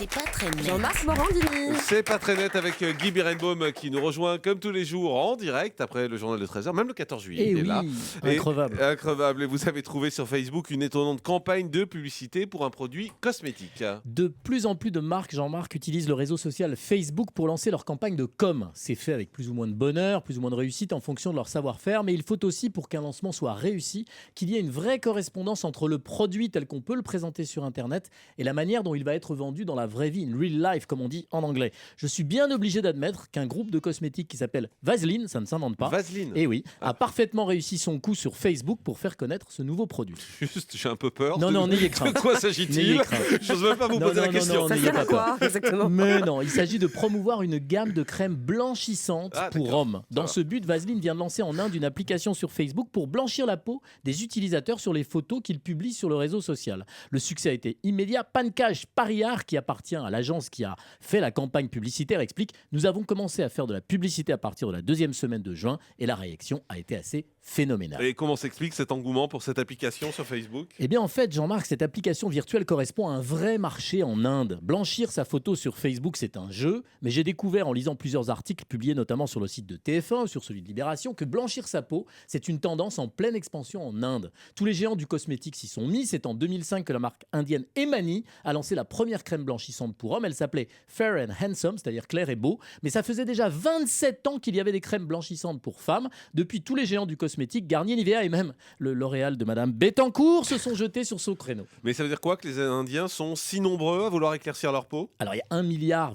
C'est pas très net. Jean-Marc Morandini. C'est pas très net avec Guy Birenbaum qui nous rejoint comme tous les jours en direct après le journal de 13h, même le 14 juillet. Il est là. Increvable. Increvable. Et vous avez trouvé sur Facebook une étonnante campagne de publicité pour un produit cosmétique. De plus en plus de marques, Jean-Marc, utilisent le réseau social Facebook pour lancer leur campagne de com. C'est fait avec plus ou moins de bonheur, plus ou moins de réussite en fonction de leur savoir-faire, mais il faut aussi, pour qu'un lancement soit réussi, qu'il y ait une vraie correspondance entre le produit tel qu'on peut le présenter sur Internet et la manière dont il va être vendu dans la vraie vie, in real life, comme on dit en anglais. Je suis bien obligé d'admettre qu'un groupe de cosmétiques qui s'appelle Vaseline, ça ne s'invente pas, Vaseline. et oui, a parfaitement réussi son coup sur Facebook pour faire connaître ce nouveau produit. Juste, j'ai un peu peur. Non, n'ayez De crainte. quoi N'ayez s'agit-il? crainte. Je n'ose même pas vous poser la question. Ça n'ayez sert à pas peur. quoi exactement? Mais non, il s'agit de promouvoir une gamme de crèmes blanchissantes pour d'accord. hommes. Dans ce but, Vaseline vient de lancer en Inde une application sur Facebook pour blanchir la peau des utilisateurs sur les photos qu'ils publient sur le réseau social. Le succès a été immédiat. Pankaj Pariyar, qui appartient à l'agence qui a fait la campagne publicitaire, explique: nous avons commencé à faire de la publicité à partir de la deuxième semaine de juin et la réaction a été assez phénoménale. Et comment s'explique cet engouement pour cette application sur Facebook? Eh bien, en fait, Jean-Marc, cette application virtuelle correspond à un vrai marché en Inde. Blanchir sa photo sur Facebook, c'est un jeu, mais j'ai découvert en lisant plusieurs articles publiés notamment sur le site de TF1 ou sur celui de Libération que blanchir sa peau, c'est une tendance en pleine expansion en Inde. Tous les géants du cosmétique s'y sont mis. C'est en 2005 que la marque indienne Emani a lancé la première crème blanchissante pour hommes. Elle s'appelait Fair and Handsome, c'est-à-dire clair et beau. Mais ça faisait déjà 27 ans qu'il y avait des crèmes blanchissantes pour femmes. Depuis, tous les géants du cosmétique, Garnier, Nivea et même le L'Oréal de Madame Bettencourt se sont jetés sur ce créneau. Mais ça veut dire quoi que les Indiens sont si nombreux à vouloir éclaircir leur peau? Alors, il y a 1,1 milliard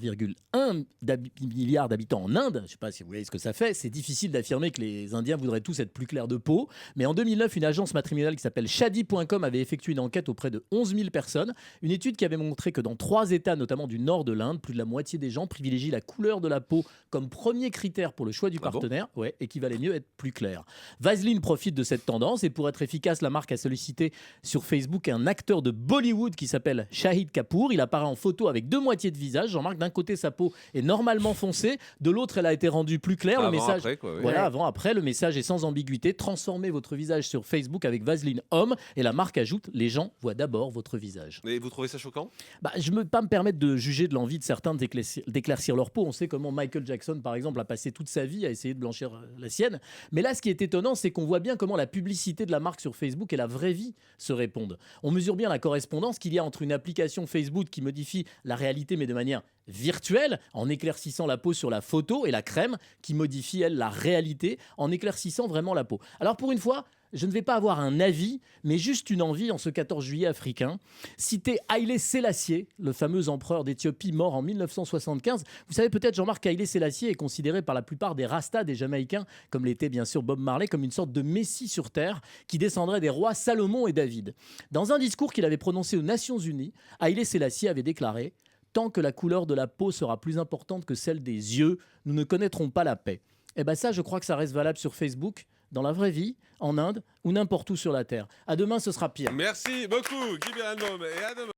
d'habitants en Inde. Je ne sais pas si vous voyez ce que ça fait. C'est difficile d'affirmer que les Indiens voudraient tous être plus clairs de peau. Mais en 2009, une agence matrimoniale qui s'appelle Shadi.com avait effectué une enquête auprès de 11 000 personnes. Une étude qui avait montré que dans 3 États, notamment du nord de l'Inde, plus de la moitié des gens privilégient la couleur de la peau comme premier critère pour le choix du partenaire. Et qu'il valait mieux être plus clair. Vaseline profite de cette tendance et pour être efficace, la marque a sollicité sur Facebook un acteur de Bollywood qui s'appelle Shahid Kapoor. Il apparaît en photo avec 2 moitiés de visage. Jean-Marc, d'un côté, sa peau est normalement foncée, de l'autre, elle a été rendue plus claire. Avant, Le message, après, quoi, oui. voilà, avant, après, le message est sans ambiguïté. Transformez votre visage sur Facebook avec Vaseline Homme. Et la marque ajoute: les gens voient d'abord votre visage. Et vous trouvez ça choquant? Je ne peux pas me permettre de juger de l'envie de certains d'éclaircir leur peau. On sait comment Michael Jackson, par exemple, a passé toute sa vie à essayer de blanchir la sienne. Mais là, ce qui est étonnant, c'est qu'on voit bien comment la publicité de la marque sur Facebook et la vraie vie se répondent. On mesure bien la correspondance qu'il y a entre une application Facebook qui modifie la réalité, mais de manière virtuelle, en éclaircissant la peau sur la photo, et la crème qui modifie, elle, la réalité, en éclaircissant vraiment la peau. Alors, pour une fois, je ne vais pas avoir un avis, mais juste une envie en ce 14 juillet africain. Citer Haïlé Sélassié, le fameux empereur d'Éthiopie mort en 1975. Vous savez peut-être, Jean-Marc, qu'Haïlé Sélassié est considéré par la plupart des Rastas, des Jamaïcains, comme l'était bien sûr Bob Marley, comme une sorte de messie sur terre qui descendrait des rois Salomon et David. Dans un discours qu'il avait prononcé aux Nations Unies, Haïlé Sélassié avait déclaré: tant que la couleur de la peau sera plus importante que celle des yeux, nous ne connaîtrons pas la paix. Et bien ça, je crois que ça reste valable sur Facebook, dans la vraie vie, en Inde ou n'importe où sur la Terre. À demain, ce sera pire. Merci beaucoup, Guy Birenbaum. Et à demain.